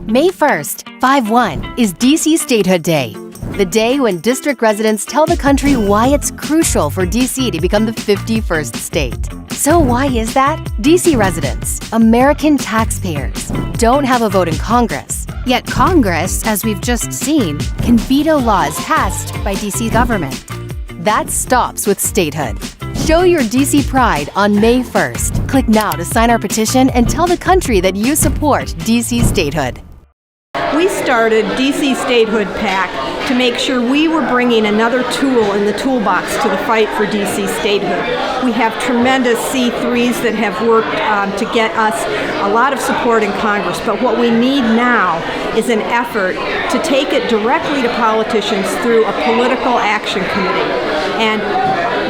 May 1st, 5/1, is DC Statehood Day, the day when district residents tell the country why it's crucial for DC to become the 51st state. So why is that? DC residents, American taxpayers, don't have a vote in Congress. Yet Congress, as we've just seen, can veto laws passed by DC government. That stops with statehood. Show your DC pride on May 1st. Click now to sign our petition and tell the country that you support DC Statehood. We started DC Statehood PAC to make sure we were bringing another tool in the toolbox to the fight for DC Statehood. We have tremendous C3s that have worked to get us a lot of support in Congress, but what we need now is an effort to take it directly to politicians through a political action committee. And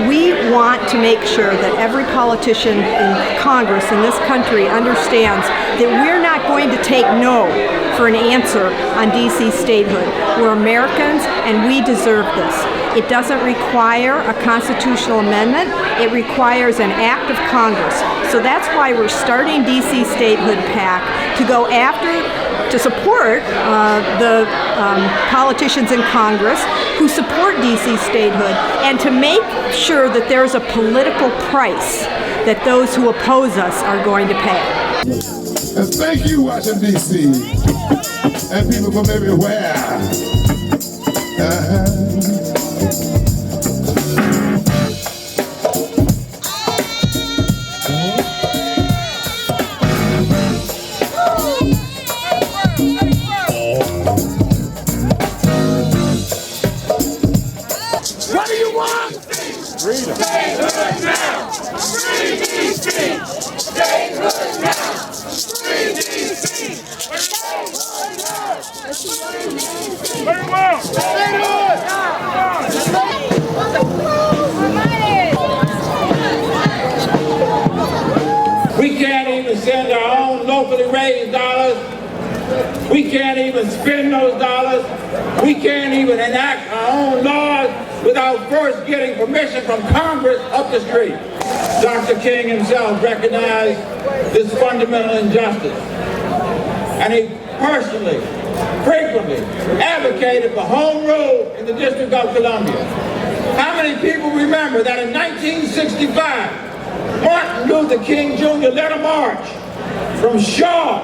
we want to make sure that every politician in Congress in this country understands that we're not going to take no for an answer on DC statehood. We're Americans and we deserve this. It doesn't require a constitutional amendment. It requires an act of Congress. So that's why we're starting DC Statehood PAC to go after, to support the politicians in Congress who support DC statehood, and to make sure that there's a political price that those who oppose us are going to pay. And thank you, Washington, D.C., and people from everywhere. What do you want? Freedom. Statehood now. Free DC. Statehood now. Free DC. Very well. Statehood. We can't even send our own locally raised dollars. We can't even spend those dollars. We can't even enact our own laws without first getting permission from Congress up the street. Dr. King himself recognized this fundamental injustice, and he personally, frequently advocated for home rule in the District of Columbia. How many people remember that in 1965, Martin Luther King Jr. led a march from Shaw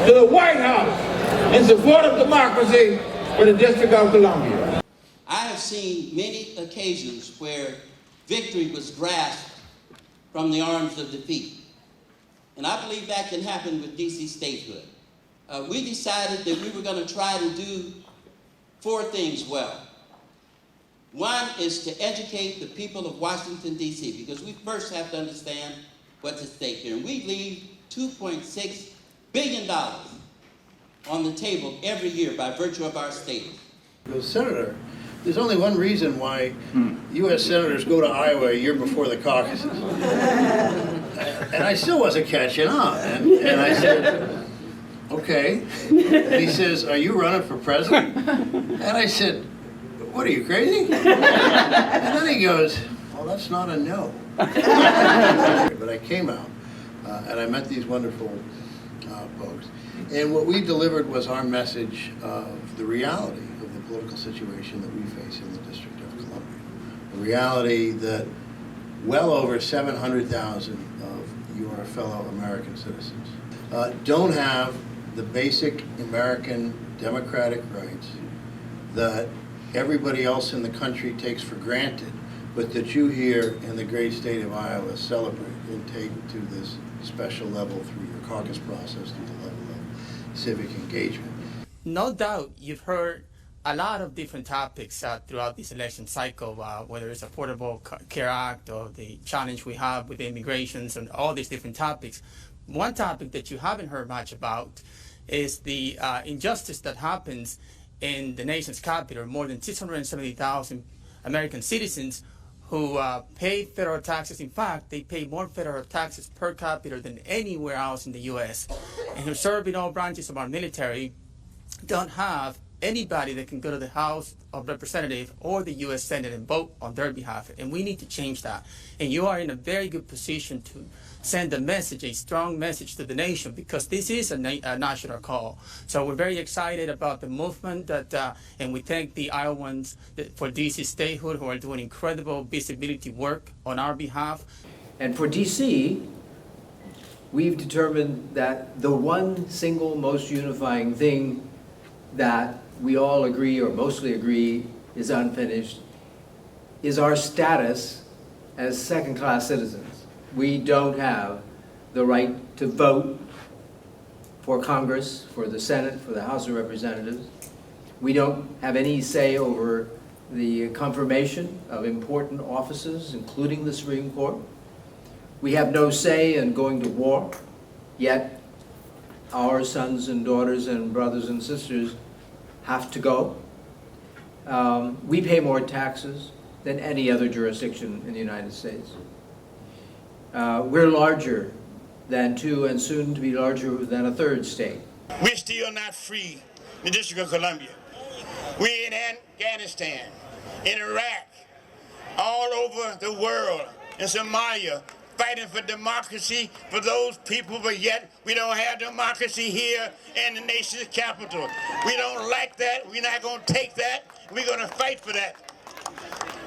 to the White House in support of democracy for the District of Columbia? I have seen many occasions where victory was grasped from the arms of defeat. And I believe that can happen with DC statehood. We decided that we were going to try to do 4 things well. One is to educate the people of Washington, D.C., because we first have to understand what's at stake here. And we leave $2.6 billion on the table every year by virtue of our status. Senator, there's only one reason why U.S. senators go to Iowa a year before the caucuses. And I still wasn't catching on. And I said, okay. And he says, are you running for president? And I said, what are you, crazy? And then he goes, well, that's not a no. But I came out and I met these wonderful folks. And what we delivered was our message of the reality of the political situation that we face in the District of Columbia. The reality that well over 700,000 of your fellow American citizens don't have the basic American democratic rights that everybody else in the country takes for granted, but that you here in the great state of Iowa celebrate and take to this special level through your caucus process, through the level of civic engagement. No doubt you've heard a lot of different topics throughout this election cycle, whether it's Affordable Care Act or the challenge we have with immigrations and all these different topics. One topic that you haven't heard much about is the injustice that happens in the nation's capital. More than 670,000 American citizens who pay federal taxes. In fact, they pay more federal taxes per capita than anywhere else in the U.S. and who serve in all branches of our military don't have anybody that can go to the House of Representatives or the U.S. Senate and vote on their behalf. And we need to change that. And you are in a very good position to send a message, a strong message to the nation, because this is a national call. So we're very excited about the movement and we thank the Iowans for DC Statehood who are doing incredible visibility work on our behalf. And for DC, we've determined that the one single most unifying thing that we all agree, or mostly agree, is unfinished, is our status as second-class citizens. We don't have the right to vote for Congress, for the Senate, for the House of Representatives. We don't have any say over the confirmation of important offices, including the Supreme Court. We have no say in going to war, yet our sons and daughters and brothers and sisters have to go. We pay more taxes than any other jurisdiction in the United States. We're larger than two and soon to be larger than a third state. We're still not free in the District of Columbia. We're in Afghanistan, in Iraq, all over the world, in Somalia, fighting for democracy for those people, but yet we don't have democracy here in the nation's capital. We don't like that. We're not going to take that. We're going to fight for that.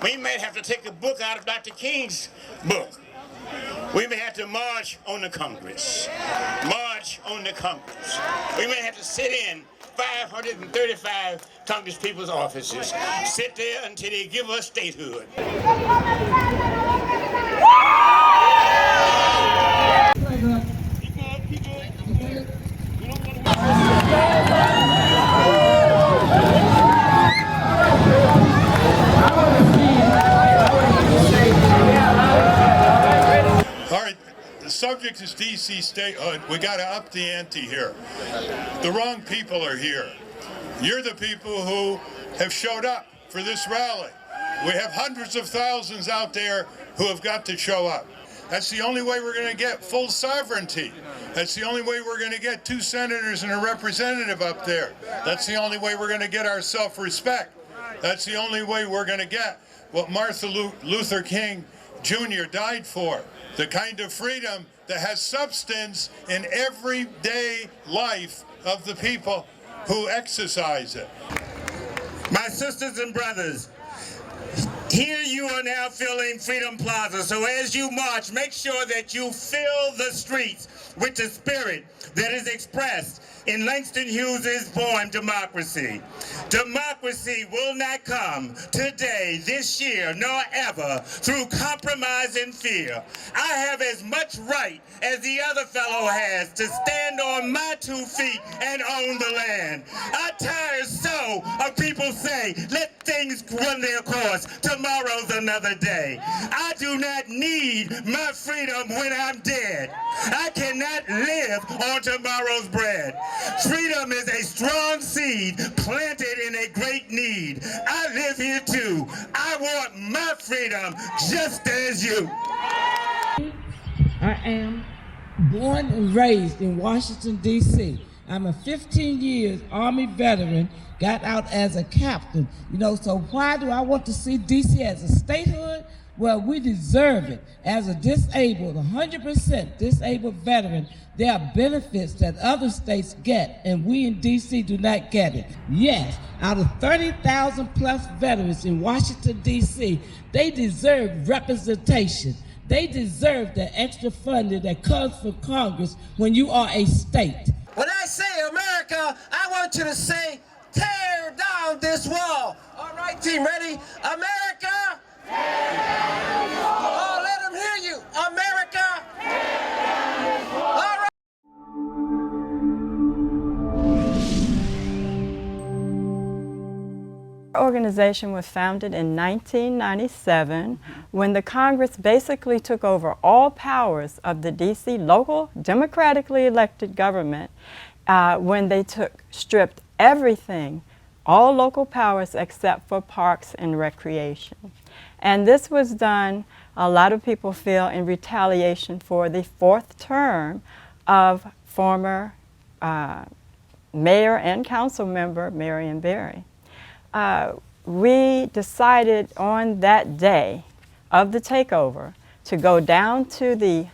We may have to take a book out of Dr. King's book. We may have to march on the Congress. March on the Congress. We may have to sit in 535 Congress people's offices. Sit there until they give us statehood. All right, the subject is DC Statehood. We got to up the ante here. The wrong people are here. You're the people who have showed up for this rally. We have hundreds of thousands out there who have got to show up. That's the only way we're going to get full sovereignty. That's the only way we're going to get 2 senators and a representative up there. That's the only way we're going to get our self-respect. That's the only way we're going to get what Martin Luther King Jr. died for. The kind of freedom that has substance in everyday life of the people who exercise it. My sisters and brothers, here you are now filling Freedom Plaza. So as you march, make sure that you fill the streets with the spirit that is expressed in Langston Hughes' poem, Democracy. Democracy will not come today, this year, nor ever through compromise and fear. I have as much right as the other fellow has to stand on my 2 feet and own the land. I tire so of people say, let things run their course. Tomorrow's another day. I do not need my freedom when I'm dead. I cannot live on tomorrow's bread. Freedom is a strong seed planted in a great need. I live here too. I want my freedom just as you. I am born and raised in Washington, D.C. I'm a 15 years Army veteran, got out as a captain. So why do I want to see D.C. as a statehood? Well, we deserve it. As a disabled, 100% disabled veteran, there are benefits that other states get, and we in D.C. do not get it. Yes, out of 30,000 plus veterans in Washington, D.C., they deserve representation. They deserve the extra funding that comes from Congress when you are a state. When I say America, I want you to say, tear down this wall. All right, team, ready? America! Oh, let them hear you. America! All right. Our organization was founded in 1997 when the Congress basically took over all powers of the DC local democratically elected government when they stripped everything, all local powers except for parks and recreation. And this was done, a lot of people feel, in retaliation for the 4th term of former mayor and council member, Marion Berry, we decided on that day of the takeover to go down to the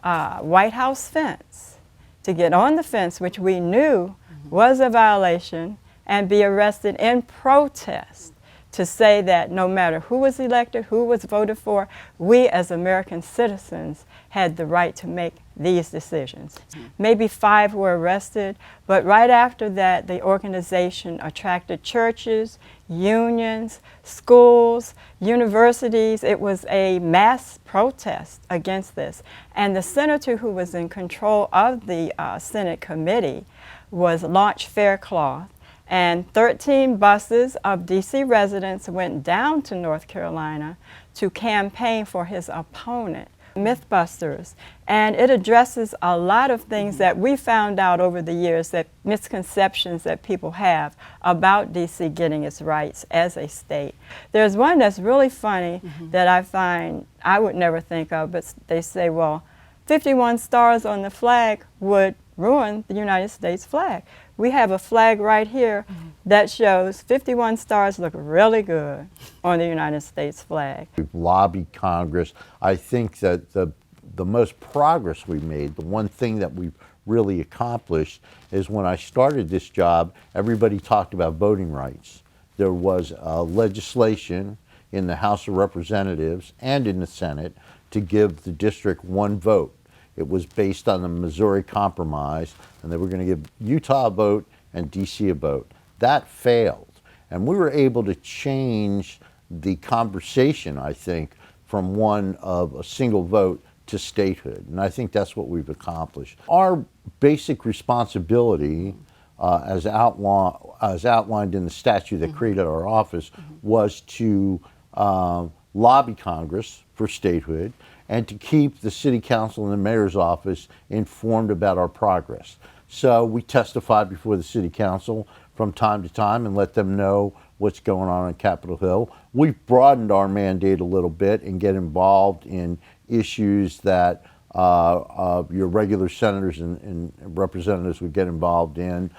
White House fence, to get on the fence, which we knew was a violation, and be arrested in protest, to say that no matter who was elected, who was voted for, we as American citizens had the right to make these decisions. Maybe 5 were arrested, but right after that, the organization attracted churches, unions, schools, universities. It was a mass protest against this. And the senator who was in control of the Senate committee was Launch Faircloth. And 13 buses of DC residents went down to North Carolina to campaign for his opponent, Mythbusters. And it addresses a lot of things that we found out over the years, that misconceptions that people have about DC getting its rights as a state. There's one that's really funny that I find I would never think of, but they say, well, 51 stars on the flag would ruin the United States flag. We have a flag right here that shows 51 stars look really good on the United States flag. We've lobbied Congress. I think that the most progress we've made, the one thing that we've really accomplished, is when I started this job, everybody talked about voting rights. There was legislation in the House of Representatives and in the Senate to give the district 1 vote. It was based on the Missouri Compromise, and they were going to give Utah a vote and DC a vote. That failed, and we were able to change the conversation, I think, from one of a single vote to statehood, and I think that's what we've accomplished. Our basic responsibility, as outlined in the statute that created our office, was to lobby Congress for statehood, and to keep the city council and the mayor's office informed about our progress. So we testified before the city council from time to time and let them know what's going on Capitol Hill. We've broadened our mandate a little bit and get involved in issues that your regular senators and representatives would get involved in,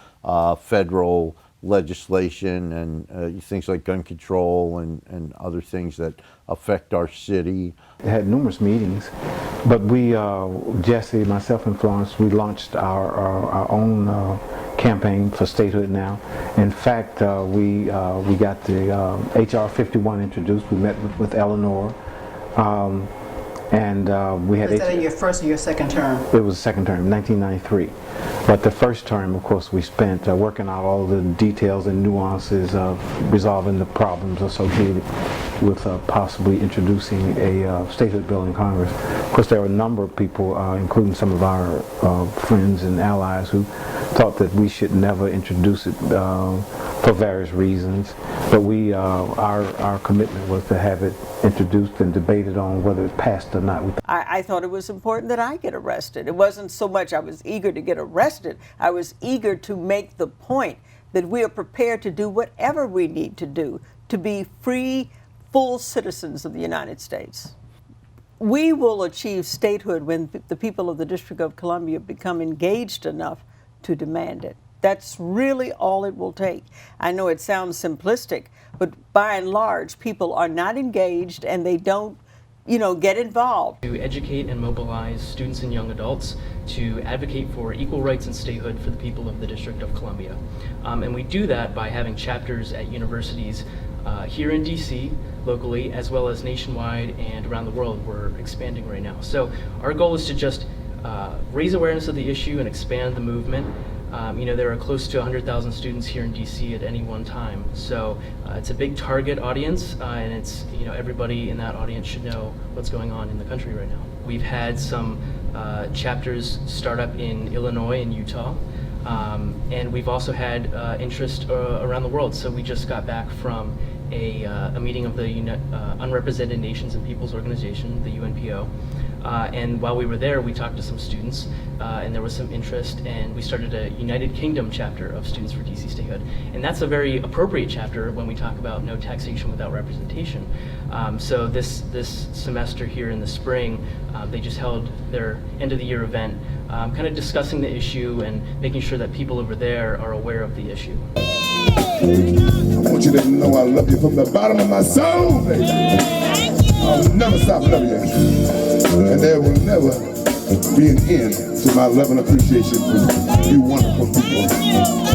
federal legislation and things like gun control and other things that affect our city. Had numerous meetings, but we, Jesse, myself, and Florence, we launched our own campaign for statehood now. In fact, we got the HR 51 introduced. We met with Eleanor. And we had. Was that in your first or your second term? It was second term, 1993. But the first term, of course, we spent working out all the details and nuances of resolving the problems associated with possibly introducing a statehood bill in Congress. Of course, there were a number of people, including some of our friends and allies, who thought that we should never introduce it for various reasons. But we, our commitment was to have it introduced and debated on whether it passed or not. I thought it was important that I get arrested. It wasn't so much I was eager to get arrested. I was eager to make the point that we are prepared to do whatever we need to do to be free, full citizens of the United States. We will achieve statehood when the people of the District of Columbia become engaged enough to demand it. That's really all it will take. I know it sounds simplistic, but by and large, people are not engaged and they don't, get involved. To educate and mobilize students and young adults to advocate for equal rights and statehood for the people of the District of Columbia. And we do that by having chapters at universities here in DC, locally, as well as nationwide and around the world. We're expanding right now. So our goal is to just raise awareness of the issue and expand the movement. There are close to 100,000 students here in DC at any one time. So it's a big target audience, and it's, everybody in that audience should know what's going on in the country right now. We've had some chapters start up in Illinois and Utah, and we've also had interest around the world. So we just got back from a meeting of the Unrepresented Nations and Peoples Organization, the UNPO. And while we were there, we talked to some students, and there was some interest, and we started a United Kingdom chapter of Students for DC Statehood. And that's a very appropriate chapter when we talk about no taxation without representation. So this semester here in the spring, they just held their end of the year event, kind of discussing the issue and making sure that people over there are aware of the issue. I want you to know I love you from the bottom of my soul, baby. I'll never stop loving you. And there will never be an end to my love and appreciation for you wonderful people.